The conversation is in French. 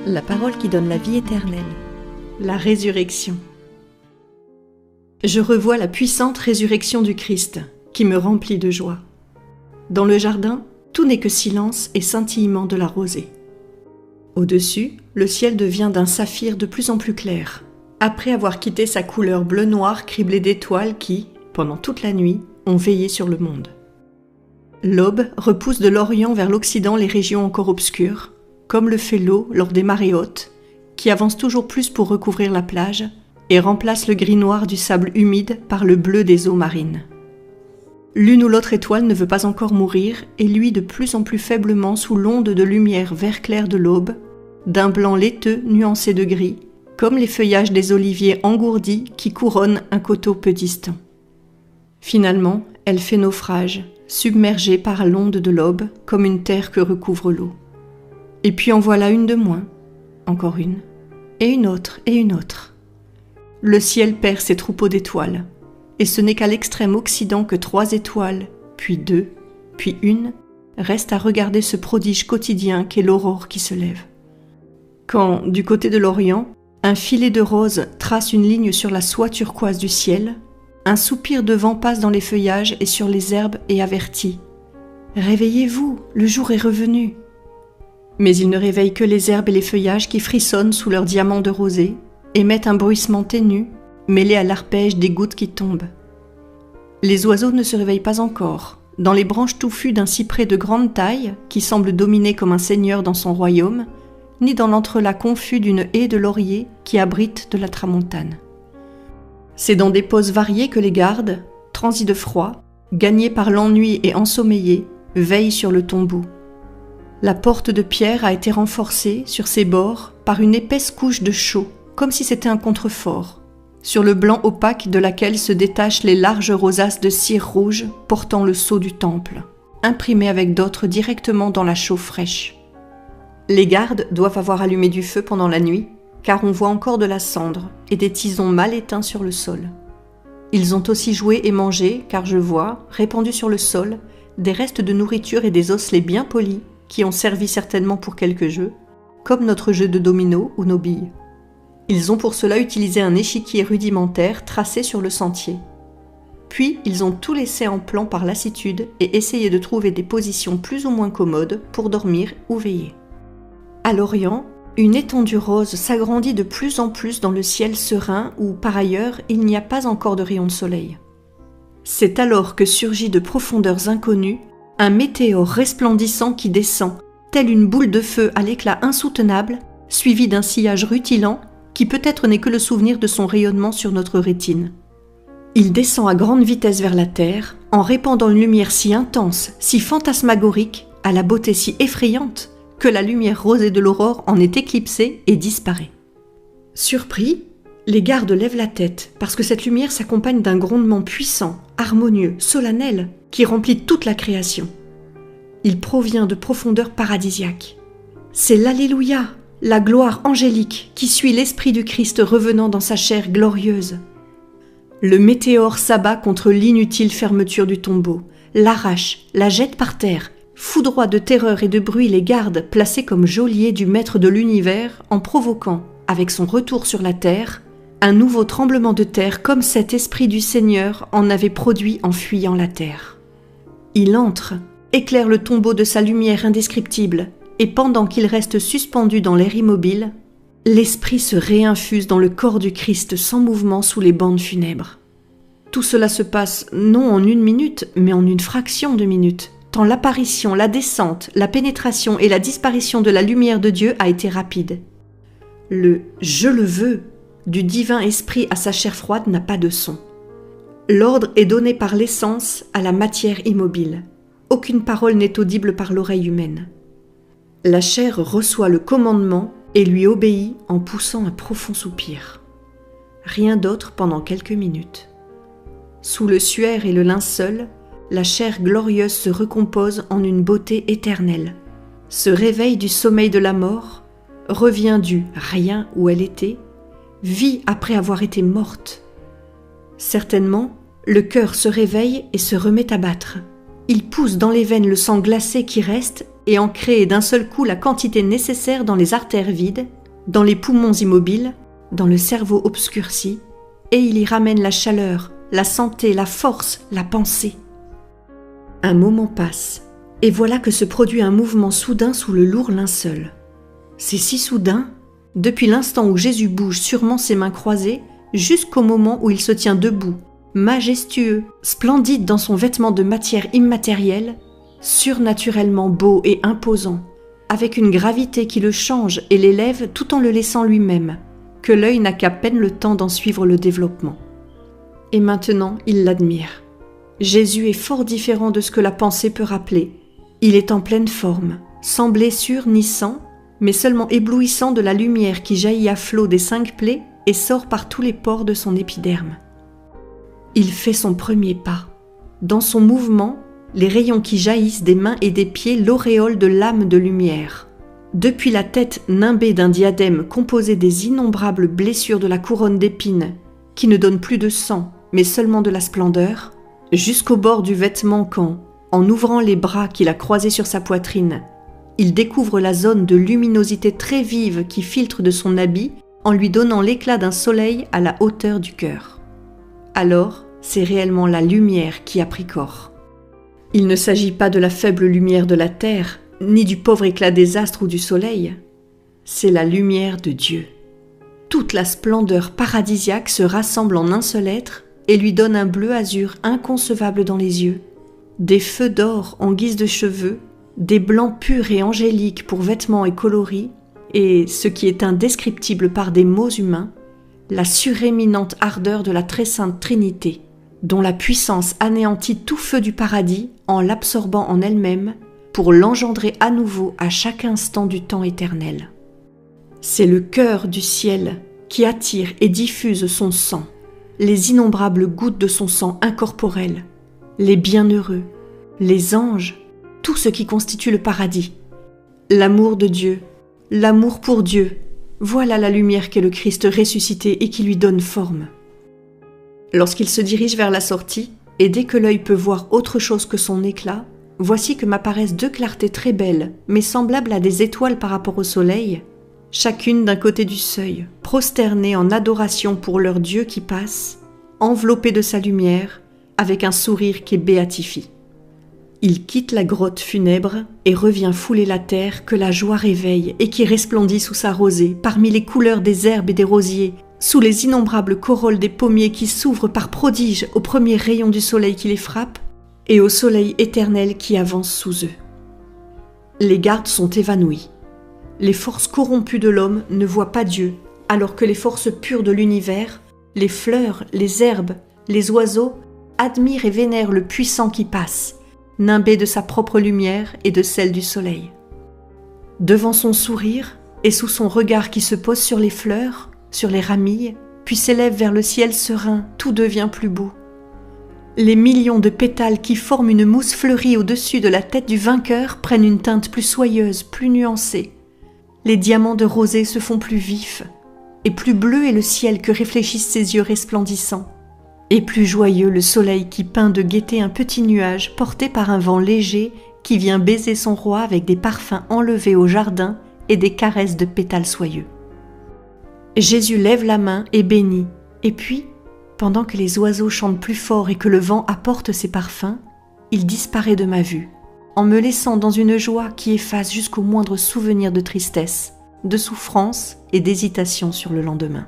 la parole qui donne la vie éternelle, la résurrection. Je revois la puissante résurrection du Christ, qui me remplit de joie. Dans le jardin, tout n'est que silence et scintillement de la rosée. Au-dessus, le ciel devient d'un saphir de plus en plus clair, après avoir quitté sa couleur bleu-noir criblée d'étoiles qui, pendant toute la nuit, ont veillé sur le monde. L'aube repousse de l'Orient vers l'Occident les régions encore obscures, comme le fait l'eau lors des marées hautes, qui avance toujours plus pour recouvrir la plage et remplace le gris-noir du sable humide par le bleu des eaux marines. L'une ou l'autre étoile ne veut pas encore mourir et luit de plus en plus faiblement sous l'onde de lumière vert clair de l'aube, d'un blanc laiteux nuancé de gris, comme les feuillages des oliviers engourdis qui couronnent un coteau peu distant. Finalement, elle fait naufrage, submergée par l'onde de l'aube, comme une terre que recouvre l'eau. Et puis en voilà une de moins, encore une, et une autre, et une autre. Le ciel perd ses troupeaux d'étoiles, et ce n'est qu'à l'extrême occident que 3 étoiles, puis 2, puis 1, restent à regarder ce prodige quotidien qu'est l'aurore qui se lève. Quand, du côté de l'Orient, un filet de rose trace une ligne sur la soie turquoise du ciel, un soupir de vent passe dans les feuillages et sur les herbes et avertit « Réveillez-vous, le jour est revenu !» Mais il ne réveille que les herbes et les feuillages qui frissonnent sous leurs diamants de rosée, émettent un bruissement ténu, mêlé à l'arpège des gouttes qui tombent. Les oiseaux ne se réveillent pas encore. Dans les branches touffues d'un cyprès de grande taille, qui semble dominer comme un seigneur dans son royaume, ni dans l'entrelac confus d'une haie de lauriers qui abrite de la tramontane. C'est dans des poses variées que les gardes, transis de froid, gagnés par l'ennui et ensommeillés, veillent sur le tombeau. La porte de pierre a été renforcée, sur ses bords, par une épaisse couche de chaux, comme si c'était un contrefort, sur le blanc opaque de laquelle se détachent les larges rosaces de cire rouge portant le sceau du temple, imprimés avec d'autres directement dans la chaux fraîche. Les gardes doivent avoir allumé du feu pendant la nuit, car on voit encore de la cendre et des tisons mal éteints sur le sol. Ils ont aussi joué et mangé, car je vois, répandus sur le sol, des restes de nourriture et des osselets bien polis, qui ont servi certainement pour quelques jeux, comme notre jeu de domino ou nos billes. Ils ont pour cela utilisé un échiquier rudimentaire tracé sur le sentier. Puis, ils ont tout laissé en plan par lassitude et essayé de trouver des positions plus ou moins commodes pour dormir ou veiller. À l'Orient, une étendue rose s'agrandit de plus en plus dans le ciel serein où, par ailleurs, il n'y a pas encore de rayons de soleil. C'est alors que surgit de profondeurs inconnues un météore resplendissant qui descend, tel une boule de feu à l'éclat insoutenable, suivi d'un sillage rutilant qui peut-être n'est que le souvenir de son rayonnement sur notre rétine. Il descend à grande vitesse vers la Terre, en répandant une lumière si intense, si fantasmagorique, à la beauté si effrayante, que la lumière rosée de l'aurore en est éclipsée et disparaît. Surpris, les gardes lèvent la tête, parce que cette lumière s'accompagne d'un grondement puissant, harmonieux, solennel, qui remplit toute la création. Il provient de profondeurs paradisiaques. C'est l'Alléluia, la gloire angélique qui suit l'esprit du Christ revenant dans sa chair glorieuse. Le météore s'abat contre l'inutile fermeture du tombeau, l'arrache, la jette par terre, foudroie de terreur et de bruit les gardes placés comme geôliers du maître de l'univers en provoquant, avec son retour sur la terre, un nouveau tremblement de terre comme cet esprit du Seigneur en avait produit en fuyant la terre. Il entre, éclaire le tombeau de sa lumière indescriptible, et pendant qu'il reste suspendu dans l'air immobile, l'esprit se réinfuse dans le corps du Christ sans mouvement sous les bandes funèbres. Tout cela se passe non en 1 minute, mais en une fraction de minute, tant l'apparition, la descente, la pénétration et la disparition de la lumière de Dieu a été rapide. Le « je le veux » du divin esprit à sa chair froide n'a pas de son. L'ordre est donné par l'essence à la matière immobile. Aucune parole n'est audible par l'oreille humaine. La chair reçoit le commandement et lui obéit en poussant un profond soupir. Rien d'autre pendant quelques minutes. Sous le suaire et le linceul, la chair glorieuse se recompose en une beauté éternelle, se réveille du sommeil de la mort, revient du rien où elle était, vit après avoir été morte. Certainement, le cœur se réveille et se remet à battre. Il pousse dans les veines le sang glacé qui reste et en créer d'un seul coup la quantité nécessaire dans les artères vides, dans les poumons immobiles, dans le cerveau obscurci, et il y ramène la chaleur, la santé, la force, la pensée. Un moment passe, et voilà que se produit un mouvement soudain sous le lourd linceul. C'est si soudain, depuis l'instant où Jésus bouge sûrement ses mains croisées, jusqu'au moment où il se tient debout, majestueux, splendide dans son vêtement de matière immatérielle, surnaturellement beau et imposant, avec une gravité qui le change et l'élève tout en le laissant lui-même, que l'œil n'a qu'à peine le temps d'en suivre le développement. Et maintenant, il l'admire. Jésus est fort différent de ce que la pensée peut rappeler. Il est en pleine forme, sans blessure ni sang, mais seulement éblouissant de la lumière qui jaillit à flot des 5 plaies et sort par tous les pores de son épiderme. Il fait son premier pas. Dans son mouvement, les rayons qui jaillissent des mains et des pieds l'auréolent de lames de lumière. Depuis la tête nimbée d'un diadème composé des innombrables blessures de la couronne d'épines, qui ne donne plus de sang, mais seulement de la splendeur, jusqu'au bord du vêtement quand, en ouvrant les bras qu'il a croisés sur sa poitrine, il découvre la zone de luminosité très vive qui filtre de son habit en lui donnant l'éclat d'un soleil à la hauteur du cœur. Alors, c'est réellement la lumière qui a pris corps. Il ne s'agit pas de la faible lumière de la terre, ni du pauvre éclat des astres ou du soleil. C'est la lumière de Dieu. Toute la splendeur paradisiaque se rassemble en un seul être et lui donne un bleu azur inconcevable dans les yeux, des feux d'or en guise de cheveux, des blancs purs et angéliques pour vêtements et coloris, et, ce qui est indescriptible par des mots humains, la suréminente ardeur de la très sainte Trinité, dont la puissance anéantit tout feu du paradis en l'absorbant en elle-même pour l'engendrer à nouveau à chaque instant du temps éternel. C'est le cœur du ciel qui attire et diffuse son sang, les innombrables gouttes de son sang incorporel, les bienheureux, les anges, tout ce qui constitue le paradis. L'amour de Dieu, l'amour pour Dieu, voilà la lumière qu'est le Christ ressuscité et qui lui donne forme. Lorsqu'il se dirige vers la sortie, et dès que l'œil peut voir autre chose que son éclat, voici que m'apparaissent 2 clartés très belles, mais semblables à des étoiles par rapport au soleil, chacune d'un côté du seuil, prosternées en adoration pour leur Dieu qui passe, enveloppé de sa lumière, avec un sourire qui béatifie. Il quitte la grotte funèbre et revient fouler la terre que la joie réveille et qui resplendit sous sa rosée, parmi les couleurs des herbes et des rosiers, sous les innombrables corolles des pommiers qui s'ouvrent par prodige aux premiers rayons du soleil qui les frappe et au soleil éternel qui avance sous eux. Les gardes sont évanouis. Les forces corrompues de l'homme ne voient pas Dieu, alors que les forces pures de l'univers, les fleurs, les herbes, les oiseaux, admirent et vénèrent le puissant qui passe, nimbé de sa propre lumière et de celle du soleil. Devant son sourire et sous son regard qui se pose sur les fleurs, sur les ramilles, puis s'élève vers le ciel serein, tout devient plus beau. Les millions de pétales qui forment une mousse fleurie au-dessus de la tête du vainqueur prennent une teinte plus soyeuse, plus nuancée. Les diamants de rosée se font plus vifs, et plus bleu est le ciel que réfléchissent ses yeux resplendissants, et plus joyeux le soleil qui peint de gaieté un petit nuage porté par un vent léger qui vient baiser son roi avec des parfums enlevés au jardin et des caresses de pétales soyeux. Jésus lève la main et bénit, et puis, pendant que les oiseaux chantent plus fort et que le vent apporte ses parfums, il disparaît de ma vue, en me laissant dans une joie qui efface jusqu'au moindre souvenir de tristesse, de souffrance et d'hésitation sur le lendemain.